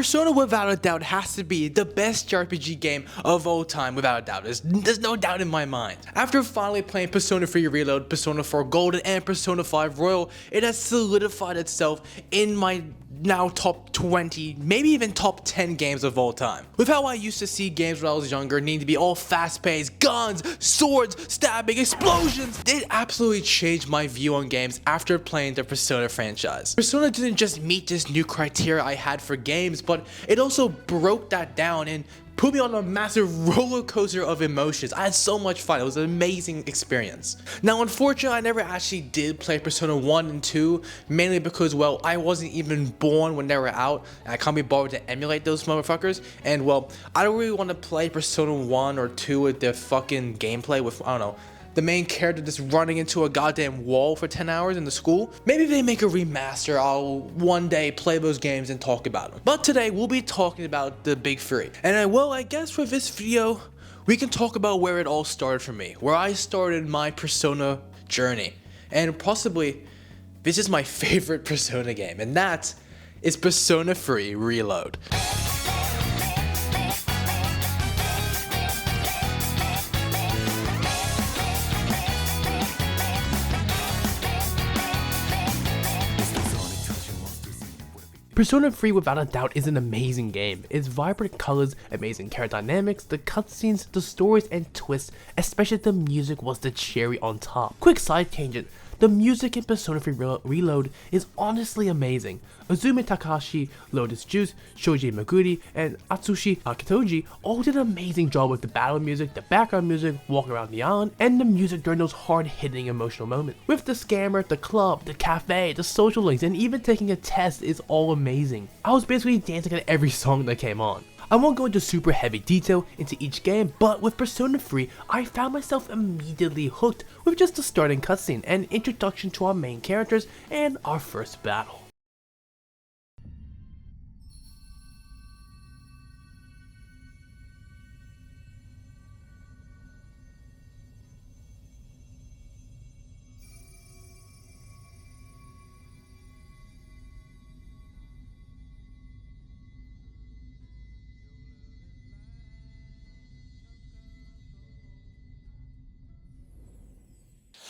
Persona without a doubt has to be the best JRPG game of all time, without a doubt. There's no doubt in my mind. After finally playing Persona 3 Reload, Persona 4 Golden, and Persona 5 Royal, it has solidified itself in my now top 20, maybe even top 10 games of all time. With how I used to see games when I was younger needing to be all fast-paced, guns, swords, stabbing, explosions, it absolutely changed my view on games after playing the Persona franchise. Persona didn't just meet this new criteria I had for games, but it also broke that down and put me on a massive roller coaster of emotions. I had so much fun. It was an amazing experience. Now, unfortunately, I never actually did play Persona 1 and 2, mainly because, well, I wasn't even born when they were out, and I can't be bothered to emulate those motherfuckers. And, well, I don't really want to play Persona 1 or 2 with their fucking gameplay with, I don't know, the main character just running into a goddamn wall for 10 hours in the school. Maybe if they make a remaster, I'll one day play those games and talk about them. But today, we'll be talking about the big three. And I guess for this video, we can talk about where it all started for me, where I started my Persona journey. And possibly, this is my favorite Persona game, and that is Persona 3 Reload. Persona 3 without a doubt is an amazing game. Its vibrant colors, amazing character dynamics, the cutscenes, the stories and twists, especially the music was the cherry on top. Quick side tangent, the music in Persona 3 Reload is honestly amazing. Azumi Takahashi, Lotus Juice, Shoji Meguri, and Atsushi Akitoji all did an amazing job with the battle music, the background music, walking around the island, and the music during those hard-hitting emotional moments. With the scammer, the club, the cafe, the social links, and even taking a test is all amazing. I was basically dancing at every song that came on. I won't go into super heavy detail into each game, but with Persona 3, I found myself immediately hooked with just the starting cutscene and introduction to our main characters and our first battle.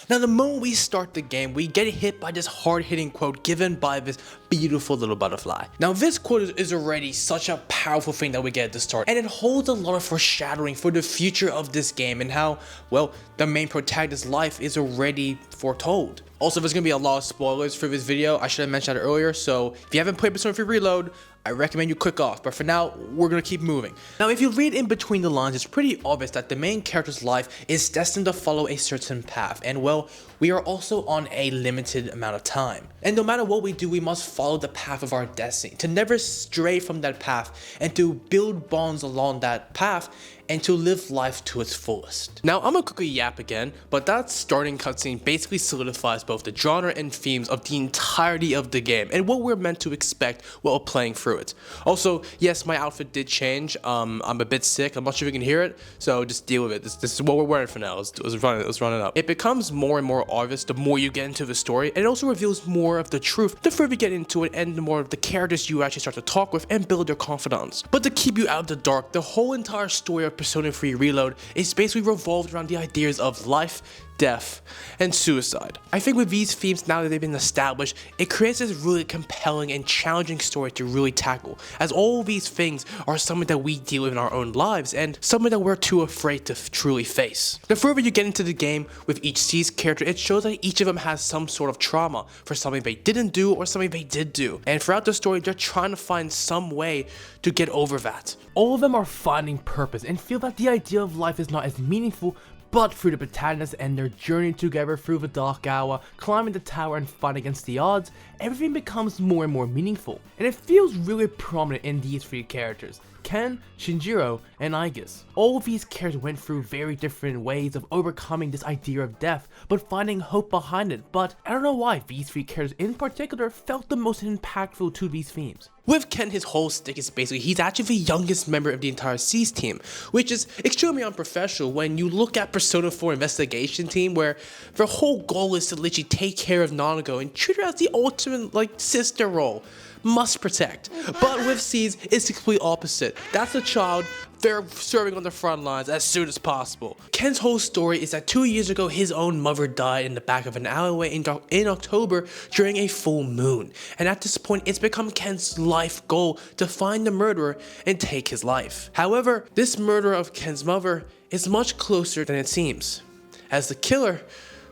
Now, the moment we start the game, we get hit by this hard-hitting quote given by this beautiful little butterfly. Now, this quote is already such a powerful thing that we get at the start, and it holds a lot of foreshadowing for the future of this game and how, well, the main protagonist's life is already foretold. Also, there's gonna be a lot of spoilers for this video. I should have mentioned that earlier, so if you haven't played Persona 3 Reload, I recommend you click off, but for now, we're gonna keep moving. Now, if you read in between the lines, it's pretty obvious that the main character's life is destined to follow a certain path, and well, we are also on a limited amount of time. And no matter what we do, we must follow the path of our destiny, to never stray from that path, and to build bonds along that path, and to live life to its fullest. Now, I'm gonna quickly yap again, but that starting cutscene basically solidifies both the genre and themes of the entirety of the game, and what we're meant to expect while playing through it. Also, yes, my outfit did change. I'm a bit sick. I'm not sure if you can hear it, so just deal with it. This is what we're wearing for now. Let's run it up. It becomes more and more obvious the more you get into the story, and it also reveals more of the truth the further you get into it, and the more of the characters you actually start to talk with and build your confidence. But to keep you out of the dark, the whole entire story of Persona 3 Reload is basically revolved around the ideas of life, death, and suicide. I think with these themes, now that they've been established, it creates this really compelling and challenging story to really tackle, as all these things are something that we deal with in our own lives, and something that we're too afraid to truly face. The further you get into the game with each seized character, it shows that each of them has some sort of trauma for something they didn't do or something they did do, and throughout the story, they're trying to find some way to get over that. All of them are finding purpose and feel that the idea of life is not as meaningful, but through the protagonists and their journey together through the dark hour, climbing the tower and fighting against the odds, everything becomes more and more meaningful. And it feels really prominent in these three characters, Ken, Shinjiro, and Aigis. All of these characters went through very different ways of overcoming this idea of death, but finding hope behind it. But I don't know why these three characters in particular felt the most impactful to these themes. With Ken, his whole stick is basically he's actually the youngest member of the entire SEAS team, which is extremely unprofessional when you look at Persona 4 investigation team, where their whole goal is to literally take care of Nanago and treat her as the ultimate sister role. must protect. But with C's, it's the complete opposite. That's a child they're serving on the front lines as soon as possible. Ken's whole story is that 2 years ago, his own mother died in the back of an alleyway in October during a full moon. And at this point, it's become Ken's life goal to find the murderer and take his life. However, this murder of Ken's mother is much closer than it seems, as the killer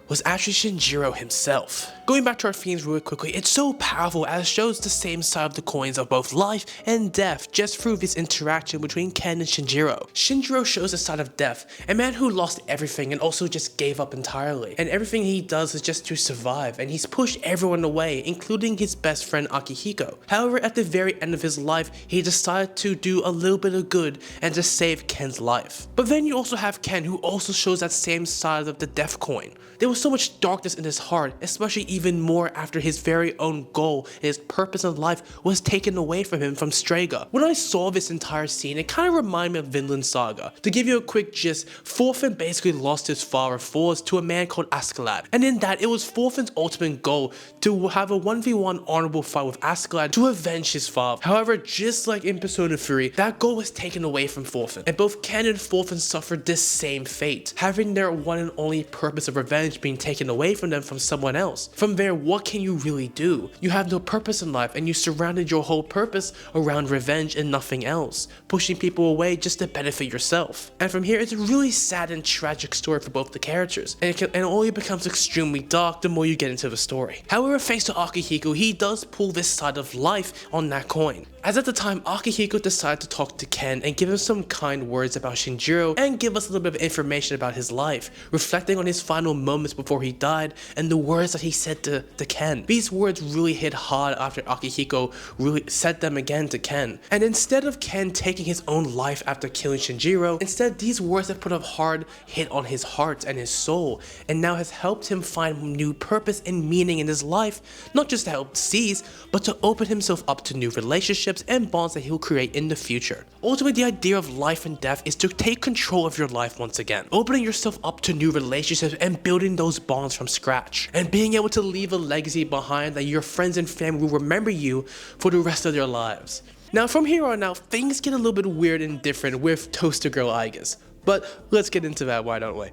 was actually Shinjiro himself. Going back to our themes really quickly, it's so powerful as it shows the same side of the coins of both life and death just through this interaction between Ken and Shinjiro. Shinjiro shows the side of death, a man who lost everything and also just gave up entirely. And everything he does is just to survive, and he's pushed everyone away, including his best friend Akihiko. However, at the very end of his life, he decided to do a little bit of good and to save Ken's life. But then you also have Ken, who also shows that same side of the death coin. There was so much darkness in his heart, especially even more after his very own goal and his purpose in life was taken away from him from Strega. When I saw this entire scene, it kind of reminded me of Vinland Saga. To give you a quick gist, Thorfinn basically lost his father Thors to a man called Askeladd, and in that, it was Thorfinn's ultimate goal to have a 1v1 honorable fight with Askeladd to avenge his father. However, just like in Persona 3, that goal was taken away from Thorfinn, and both Ken and Thorfinn suffered this same fate, having their one and only purpose of revenge being taken away from them from someone else. From there, what can you really do? You have no purpose in life, and you surrounded your whole purpose around revenge and nothing else, pushing people away just to benefit yourself. And from here, it's a really sad and tragic story for both the characters, and it only becomes extremely dark the more you get into the story. However, thanks to Akihiko, he does pull this side of life on that coin. As at the time, Akihiko decided to talk to Ken and give him some kind words about Shinjiro and give us a little bit of information about his life, reflecting on his final moments before he died and the words that he said to Ken. These words really hit hard after Akihiko really said them again to Ken. And instead of Ken taking his own life after killing Shinjiro, instead these words have put a hard hit on his heart and his soul, and now has helped him find new purpose and meaning in his life, not just to help seize, but to open himself up to new relationships and bonds that he'll create in the future. Ultimately, the idea of life and death is to take control of your life once again, opening yourself up to new relationships and building those bonds from scratch, and being able to leave a legacy behind that your friends and family will remember you for the rest of their lives. Now, from here on out, things get a little bit weird and different with Toaster Girl Aigis, but let's get into that, why don't we?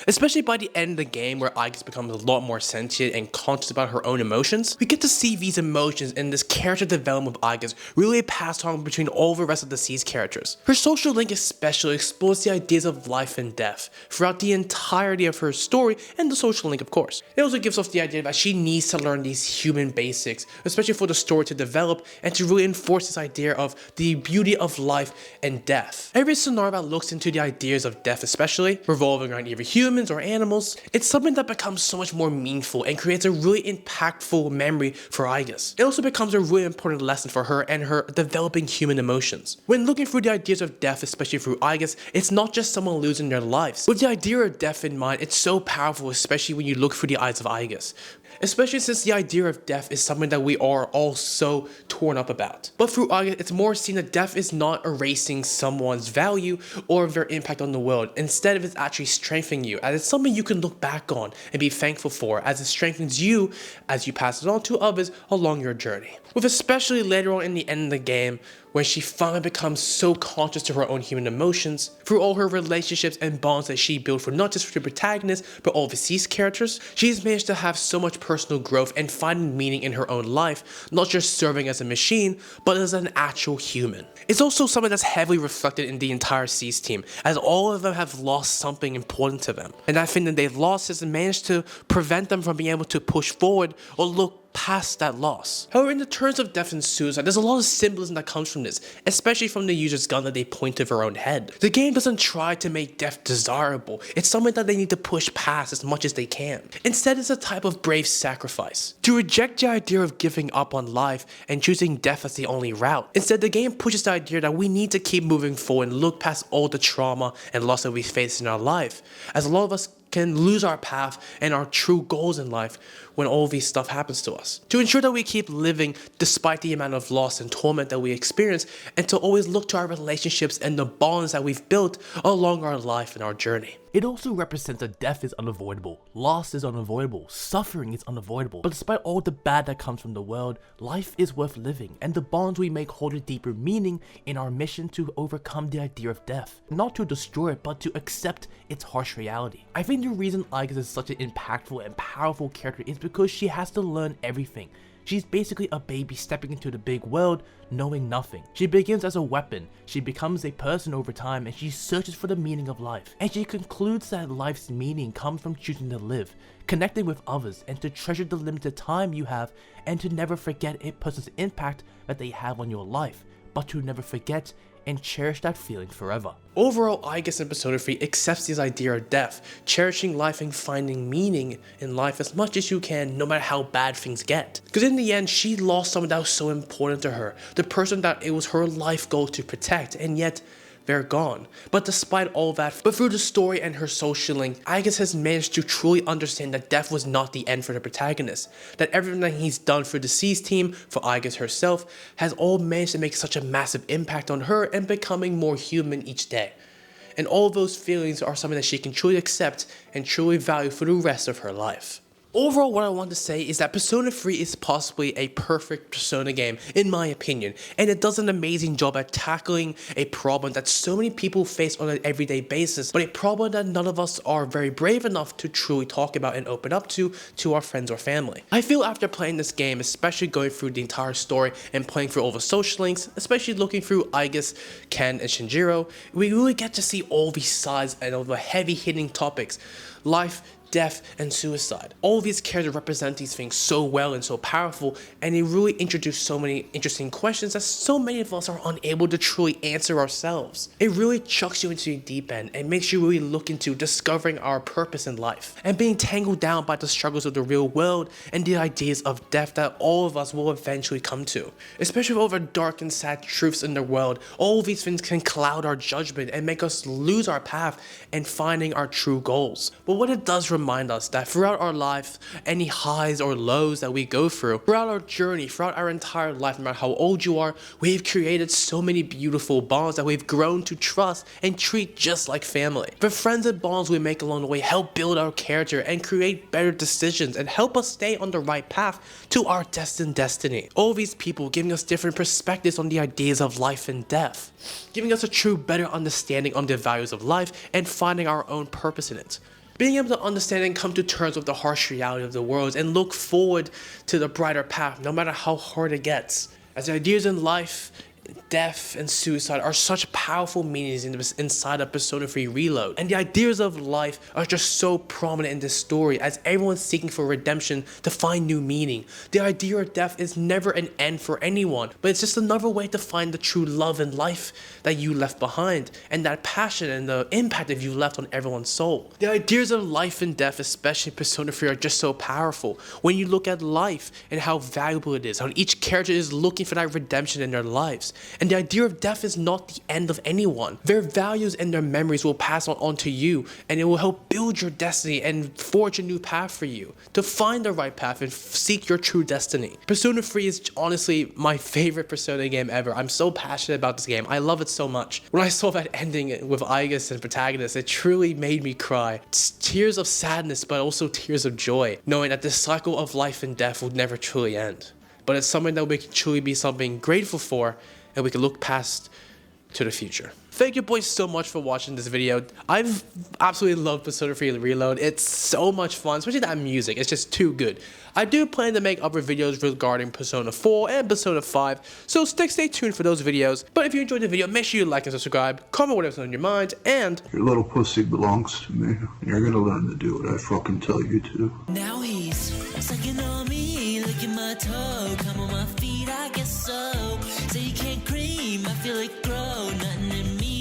Especially by the end of the game, where Aigis becomes a lot more sentient and conscious about her own emotions, we get to see these emotions and this character development of Aigis really passed on between all the rest of the C's characters. Her social link especially explores the ideas of life and death throughout the entirety of her story, and the social link of course. It also gives off the idea that she needs to learn these human basics, especially for the story to develop and to really enforce this idea of the beauty of life and death. Every scenario that looks into the ideas of death especially, revolving around either humans or animals, it's something that becomes so much more meaningful and creates a really impactful memory for Aigis. It also becomes a really important lesson for her and her developing human emotions. When looking through the ideas of death, especially through Aigis, it's not just someone losing their lives. With the idea of death in mind, it's so powerful, especially when you look through the eyes of Aigis. Especially since the idea of death is something that we are all so torn up about. But through Aigis, it's more seen that death is not erasing someone's value or their impact on the world. Instead of it's actually strengthening you, as it's something you can look back on and be thankful for, as it strengthens you as you pass it on to others along your journey. With especially later on in the end of the game, when she finally becomes so conscious to her own human emotions, through all her relationships and bonds that she built for not just the protagonist, but all the C's characters, she's managed to have so much personal growth and finding meaning in her own life, not just serving as a machine, but as an actual human. It's also something that's heavily reflected in the entire C's team, as all of them have lost something important to them, and that thing that they've lost has managed to prevent them from being able to push forward or look past that loss. However, in the terms of death and suicide, there's a lot of symbolism that comes from this, especially from the user's gun that they point to their own head. The game doesn't try to make death desirable, it's something that they need to push past as much as they can. Instead, it's a type of brave sacrifice. To reject the idea of giving up on life and choosing death as the only route. Instead, the game pushes the idea that we need to keep moving forward and look past all the trauma and loss that we face in our life, as a lot of us can lose our path and our true goals in life when all these stuff happens to us. To ensure that we keep living despite the amount of loss and torment that we experience, and to always look to our relationships and the bonds that we've built along our life and our journey. It also represents that death is unavoidable, loss is unavoidable, suffering is unavoidable, but despite all the bad that comes from the world, life is worth living, and the bonds we make hold a deeper meaning in our mission to overcome the idea of death. Not to destroy it, but to accept its harsh reality. I think the reason Aigis is such an impactful and powerful character is because she has to learn everything. She's basically a baby stepping into the big world, knowing nothing. She begins as a weapon, she becomes a person over time, and she searches for the meaning of life. And she concludes that life's meaning comes from choosing to live, connecting with others, and to treasure the limited time you have, and to never forget a person's impact that they have on your life, but to never forget and cherish that feeling forever. Overall, Aigis in Persona 3 accepts this idea of death, cherishing life and finding meaning in life as much as you can, no matter how bad things get. Because in the end, she lost someone that was so important to her, the person that it was her life goal to protect, and yet they're gone. But despite all that, but through the story and her social link, Aigis has managed to truly understand that death was not the end for the protagonist, that everything that he's done for the Deceased team, for Aigis herself, has all managed to make such a massive impact on her and becoming more human each day. And all those feelings are something that she can truly accept and truly value for the rest of her life. Overall, what I want to say is that Persona 3 is possibly a perfect Persona game, in my opinion, and it does an amazing job at tackling a problem that so many people face on an everyday basis, but a problem that none of us are very brave enough to truly talk about and open up to our friends or family. I feel after playing this game, especially going through the entire story and playing through all the social links, especially looking through Aigis, Ken, and Shinjiro, we really get to see all these sides and all the heavy-hitting topics: life, death, and suicide. All these characters represent these things so well and so powerful, and they really introduce so many interesting questions that so many of us are unable to truly answer ourselves. It really chucks you into the deep end and makes you really look into discovering our purpose in life and being tangled down by the struggles of the real world and the ideas of death that all of us will eventually come to. Especially with all the dark and sad truths in the world, all these things can cloud our judgment and make us lose our path and finding our true goals. But what it does remind us that throughout our life, any highs or lows that we go through, throughout our journey, throughout our entire life, no matter how old you are, we've created so many beautiful bonds that we've grown to trust and treat just like family. The friends and bonds we make along the way help build our character and create better decisions and help us stay on the right path to our destined destiny. All these people giving us different perspectives on the ideas of life and death, giving us a true better understanding on the values of life and finding our own purpose in it. Being able to understand and come to terms with the harsh reality of the world and look forward to the brighter path no matter how hard it gets. As the ideas in life, death, and suicide are such powerful meanings inside of Persona 3 Reload, and the ideas of life are just so prominent in this story as everyone's seeking for redemption to find new meaning. The idea of death is never an end for anyone, but it's just another way to find the true love in life that you left behind, and that passion and the impact that you left on everyone's soul. The ideas of life and death, especially in Persona 3, are just so powerful. When you look at life and how valuable it is, how each character is looking for that redemption in their lives. And the idea of death is not the end of anyone. Their values and their memories will pass on to you, and it will help build your destiny and forge a new path for you to find the right path and seek your true destiny. Persona 3 is honestly my favorite Persona game ever. I'm so passionate about this game. I love it so much. When I saw that ending with Aigis and protagonist, it truly made me cry. It's tears of sadness, but also tears of joy, knowing that this cycle of life and death will never truly end. But it's something that we can truly be something grateful for, and we can look past to the future. Thank you boys so much for watching this video. I've absolutely loved Persona 3 Reload. It's so much fun, especially that music. It's just too good. I do plan to make other videos regarding Persona 4 and Persona 5, so stay tuned for those videos. But if you enjoyed the video, make sure you like and subscribe, comment whatever's on your mind, and your little pussy belongs to me. You're gonna learn to do what I fucking tell you to. Now he's Sucking on me, look at my toe. Come on my feet, I guess so. Say you can't cream, I feel it grow. Nothing in me